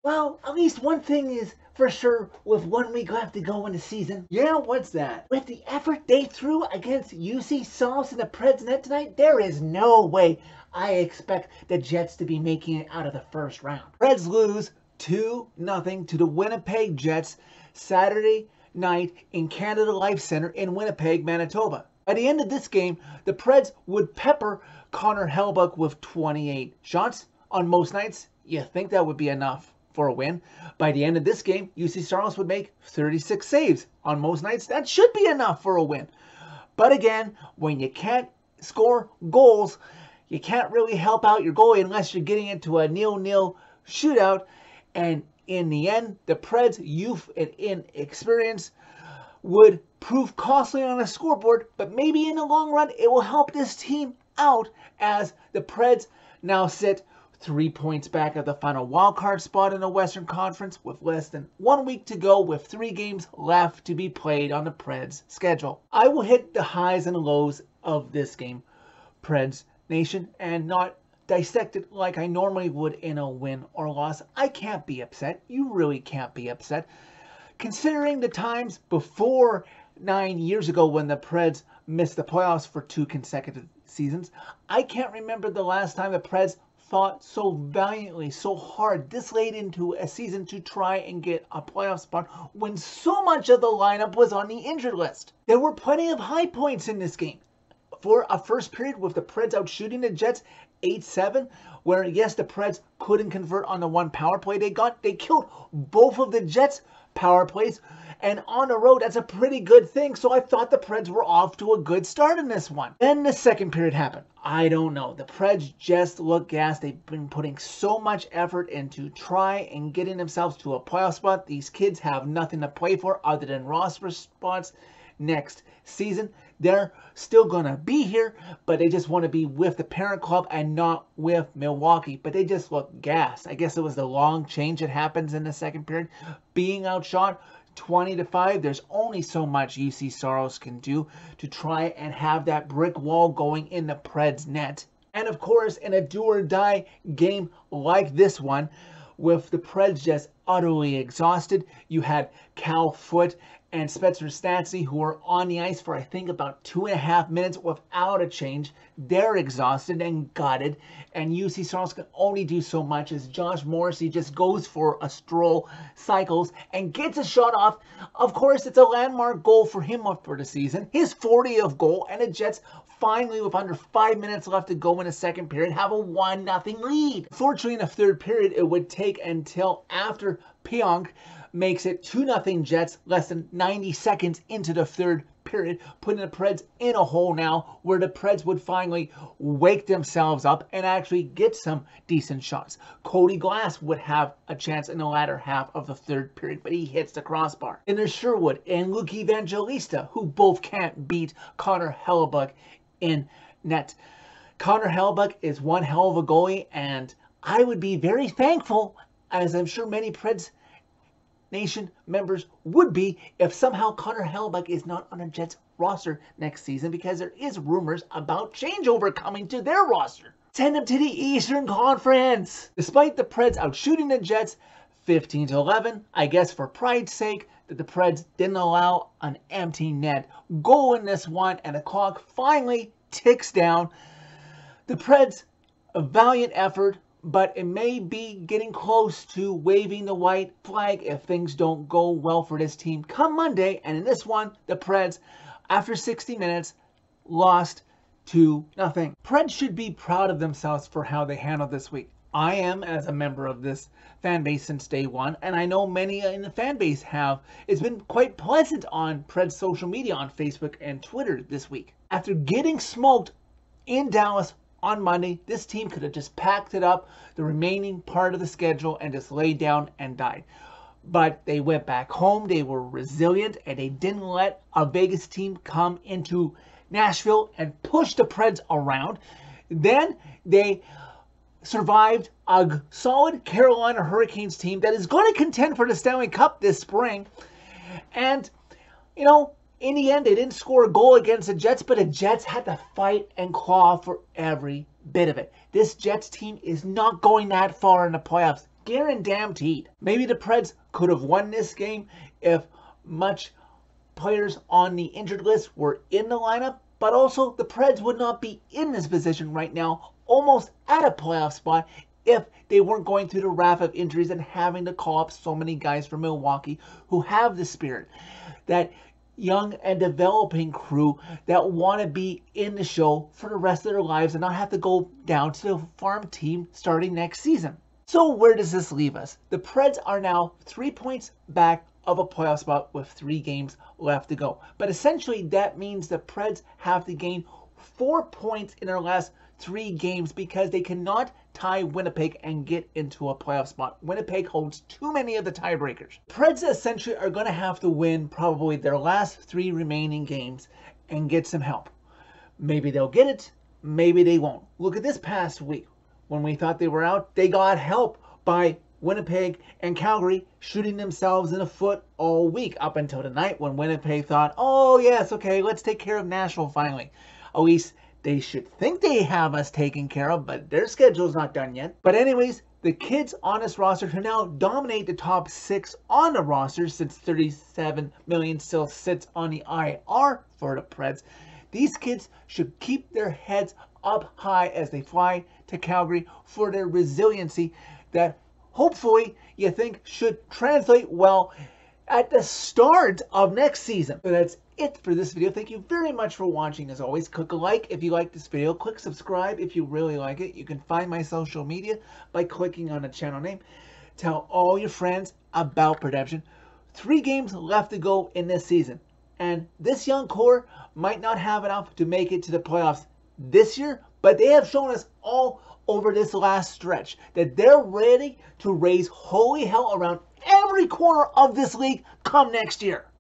Well, at least one thing is for sure with 1 week left to go in the season. Yeah, what's that? With the effort they threw against UC Soros in the Preds net tonight, there is no way I expect the Jets to be making it out of the first round. Preds lose 2-0 to the Winnipeg Jets Saturday night in Canada Life Center in Winnipeg, Manitoba. By the end of this game, the Preds would pepper Connor Hellebuyck with 28 shots. On most nights, you think that would be enough for a win. By the end of this game, UC Soros would make 36 saves. On most nights, that should be enough for a win. But again, when you can't score goals, you can't really help out your goalie unless you're getting into a 0-0 shootout. And in the end, the Preds' youth and inexperience would prove costly on the scoreboard, but maybe in the long run, it will help this team out as the Preds now sit 3 points back of the final wildcard spot in the Western Conference with less than 1 week to go with 3 games left to be played on the Preds schedule. I will hit the highs and lows of this game, Preds Nation, and not dissect it like I normally would in a win or loss. I can't be upset. You really can't be upset. Considering the times before 9 years ago when the Preds missed the playoffs for 2 consecutive seasons, I can't remember the last time the Preds fought so valiantly, so hard this late into a season to try and get a playoff spot when so much of the lineup was on the injured list. There were plenty of high points in this game. For a first period with the Preds out shooting the Jets 8-7, where yes, the Preds couldn't convert on the one power play they got. They killed both of the Jets' power plays, and on the road, that's a pretty good thing. So I thought the Preds were off to a good start in this one. Then the second period happened. I don't know. The Preds just look gassed. They've been putting so much effort into try and getting themselves to a playoff spot. These kids have nothing to play for other than roster spots next season. They're still going to be here, but they just want to be with the parent club and not with Milwaukee. But they just look gassed. I guess it was the long change that happens in the second period. Being outshot 20-5, there's only so much UC Soros can do to try and have that brick wall going in the Preds net. And of course, in a do or die game like this one, with the Preds just utterly exhausted, you had Cal Foote and Spencer Stastny, who were on the ice for I think about 2.5 minutes without a change. They're exhausted and gutted, and UC Soros can only do so much as Josh Morrissey just goes for a stroll, cycles, and gets a shot off. Of course, it's a landmark goal for him for the season, his 40th goal, and the Jets finally, with under 5 minutes left to go in the second period, have a 1-0 lead. Fortunately, in the third period, it would take until after Pionk makes it 2-0 Jets less than 90 seconds into the third period, putting the Preds in a hole now where the Preds would finally wake themselves up and actually get some decent shots. Cody Glass would have a chance in the latter half of the third period, but he hits the crossbar. And there's Sherwood and Luke Evangelista, who both can't beat Connor Hellebuyck in net. Connor Hellebuyck is one hell of a goalie, and I would be very thankful, as I'm sure many Preds Nation members would be, if somehow Connor Hellebuyck is not on a Jets roster next season, because there is rumors about changeover coming to their roster. Send him to the Eastern Conference. Despite the Preds outshooting the Jets 15-11, I guess for pride's sake that the Preds didn't allow an empty net goal in this one, and the clock finally ticks down. The Preds, a valiant effort, but it may be getting close to waving the white flag if things don't go well for this team come Monday. And in this one, the Preds, after 60 minutes, lost 2-0. Preds should be proud of themselves for how they handled this week. I am, as a member of this fan base since day one, and I know many in the fan base have. It's been quite pleasant on Preds social media on Facebook and Twitter this week. After getting smoked in Dallas on Monday, this team could have just packed it up the remaining part of the schedule and just laid down and died. But they went back home, they were resilient, and they didn't let a Vegas team come into Nashville and push the Preds around. Then they survived a solid Carolina Hurricanes team that is going to contend for the Stanley Cup this spring. And, you know, in the end, they didn't score a goal against the Jets, but the Jets had to fight and claw for every bit of it. This Jets team is not going that far in the playoffs. Guaranteed. Maybe the Preds could have won this game if much players on the injured list were in the lineup, but also the Preds would not be in this position right now, almost at a playoff spot, if they weren't going through the raft of injuries and having to call up so many guys from Milwaukee who have the spirit, that young and developing crew that want to be in the show for the rest of their lives and not have to go down to the farm team starting next season. So where does this leave us? The Preds are now 3 points back of a playoff spot with 3 games left to go. But essentially that means the Preds have to gain 4 points in their last 3 games because they cannot tie Winnipeg and get into a playoff spot. Winnipeg holds too many of the tiebreakers. Preds essentially are going to have to win probably their last 3 remaining games and get some help. Maybe they'll get it, maybe they won't. Look at this past week. When we thought they were out, they got help by Winnipeg and Calgary shooting themselves in the foot all week up until tonight when Winnipeg thought, oh yes, okay, let's take care of Nashville finally. At least they should think they have us taken care of, but their schedule's not done yet. But anyways, the kids on this roster who now dominate the top 6 on the roster since $37 million still sits on the IR for the Preds. These kids should keep their heads up high as they fly to Calgary for their resiliency that hopefully you think should translate well at the start of next season. So that's it for this video. Thank you very much for watching. As always, click a like if you like this video. Click subscribe if you really like it. You can find my social media by clicking on the channel name. Tell all your friends about Redemption. 3 games left to go in this season. And this young core might not have enough to make it to the playoffs this year, but they have shown us all over this last stretch that they're ready to raise holy hell around every corner of this league come next year.